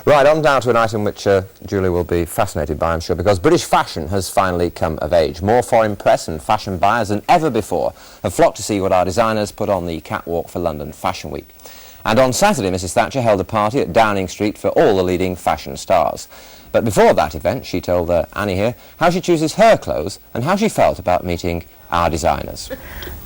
Right, on now to an item which Julie will be fascinated by, I'm sure, because British fashion has finally come of age. More foreign press and fashion buyers than ever before have flocked to see what our designers put on the catwalk for London Fashion Week. And on Saturday, Mrs Thatcher held a party at Downing Street for all the leading fashion stars. But before that event, she told Annie here how she chooses her clothes and how she felt about meeting our designers.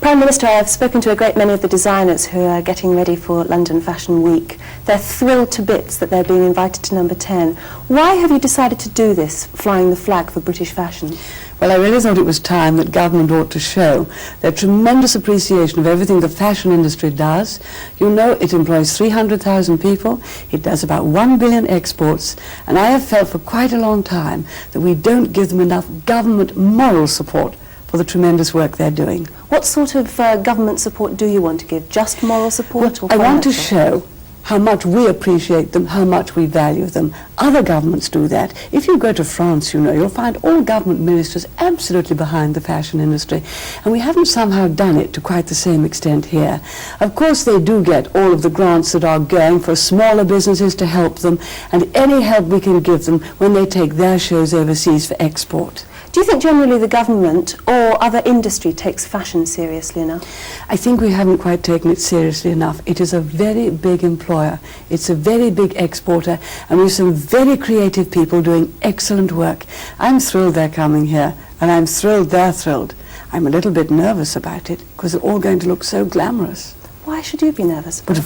Prime Minister, I've spoken to a great many of the designers who are getting ready for London Fashion Week. They're thrilled to bits that they're being invited to number 10. Why have you decided to do this, flying the flag for British fashion? Well, I really thought it was time that government ought to show their tremendous appreciation of everything the fashion industry does. You know, it employs 300,000 people, it does about 1 billion exports, and I have felt for quite a long time that we don't give them enough government moral support for the tremendous work they're doing. What sort of government support do you want to give? Just moral support or I want to financial? show how much we appreciate them, how much we value them. Other governments do that. If you go to France, you know, you'll find all government ministers absolutely behind the fashion industry, and we haven't somehow done it to quite the same extent here. Of course, they do get all of the grants that are going for smaller businesses to help them, and any help we can give them when they take their shows overseas for export. Do you think generally the government or other industry takes fashion seriously enough? I think we haven't quite taken it seriously enough. It is a very big employer. It's a very big exporter, and we have some very creative people doing excellent work. I'm thrilled they're coming here, and I'm thrilled they're thrilled. I'm a little bit nervous about it because they're all going to look so glamorous. Why should you be nervous about But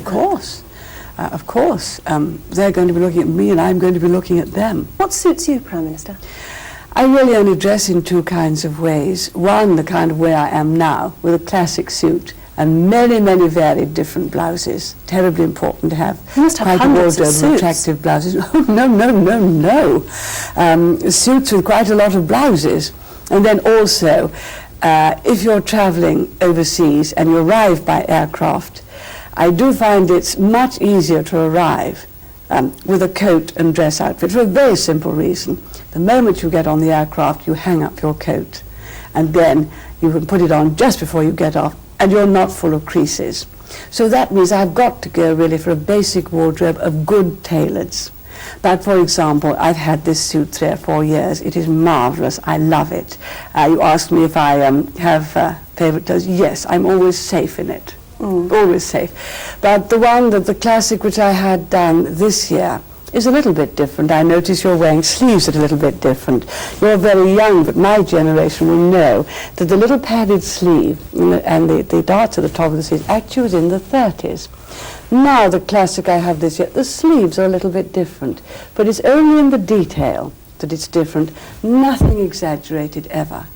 of course, they're going to be looking at me and I'm going to be looking at them. What suits you, Prime Minister? I really only dress in two kinds of ways. One, the kind of way I am now, with a classic suit and many, many varied different blouses. Terribly important to have. You must have quite a hundreds of wardrobe of suits. attractive blouses. Oh, no. Suits with quite a lot of blouses. And then also, if you're traveling overseas and you arrive by aircraft, I do find it's much easier to arrive with a coat and dress outfit for a very simple reason. The moment you get on the aircraft, you hang up your coat, and then you can put it on just before you get off, and you're not full of creases. So that means I've got to go really for a basic wardrobe of good tailors. But for example, I've had this suit 3 or 4 years. It is marvellous. I love it. You asked me if I have favourite clothes. Yes, I'm always safe in it. Always safe. But the classic which I had done this year is a little bit different. I notice you're wearing sleeves that are a little bit different. You're very young, but my generation will know that the little padded sleeve and the darts at the top of the sleeve actually was in the 30s. Now the classic I have this year, the sleeves are a little bit different, but it's only in the detail that it's different. Nothing exaggerated ever.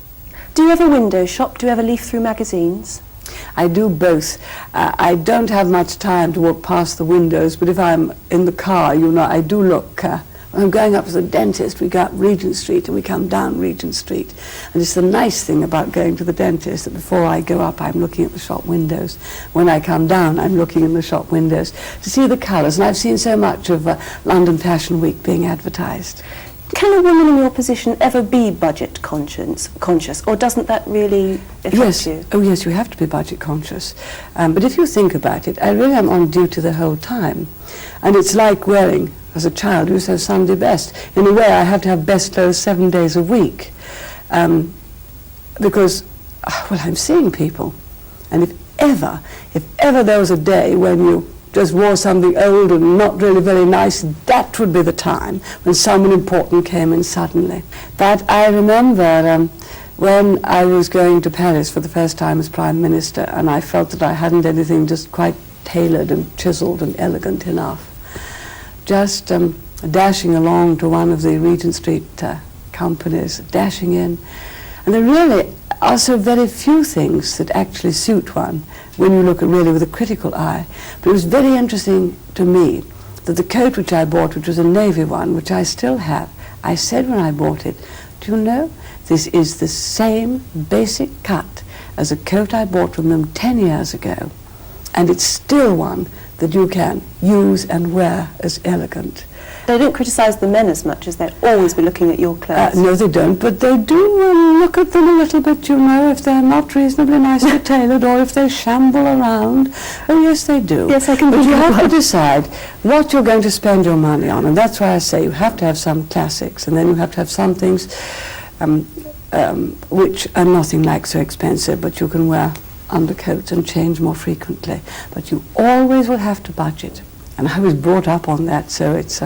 Do you ever window shop? Do you ever leaf through magazines? I do both. I don't have much time to walk past the windows, but if I'm in the car, you know, I do look. When I'm going up to the dentist, we go up Regent Street and we come down Regent Street. And it's the nice thing about going to the dentist that before I go up, I'm looking at the shop windows. When I come down, I'm looking in the shop windows to see the colours. And I've seen so much of London Fashion Week being advertised. Can a woman in your position ever be budget conscious, or doesn't that really affect you? Oh yes, you have to be budget conscious. But if you think about it, I really am on duty the whole time. And it's like wearing, as a child, who says Sunday best. In a way, I have to have best clothes 7 days a week. Because, well, I'm seeing people. And if ever there was a day when you just wore something old and not really very nice, that would be the time when someone important came in suddenly. But I remember when I was going to Paris for the first time as Prime Minister, and I felt that I hadn't anything just quite tailored and chiseled and elegant enough. Just dashing along to one of the Regent Street companies, dashing in, and there really are so very few things that actually suit one when you look at really with a critical eye. But it was very interesting to me that the coat which I bought, which was a navy one, which I still have, I said when I bought it, do you know, this is the same basic cut as a coat I bought from them 10 years ago, and it's still one that you can use and wear as elegant. They don't criticise the men as much as they'd always be looking at your clothes. No, they don't, but they do look at them a little bit, you know, if they're not reasonably nicely tailored or if they shamble around. Oh, yes, they do. Yes, I can But think you of have to one. decide what you're going to spend your money on, and that's why I say you have to have some classics, and then you have to have some things which are nothing like so expensive, but you can wear undercoats and change more frequently. But you always will have to budget. And I was brought up on that, so it's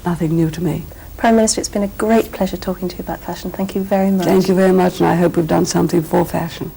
nothing new to me. Prime Minister, it's been a great pleasure talking to you about fashion. Thank you very much. Thank you very much, and I hope we've done something for fashion.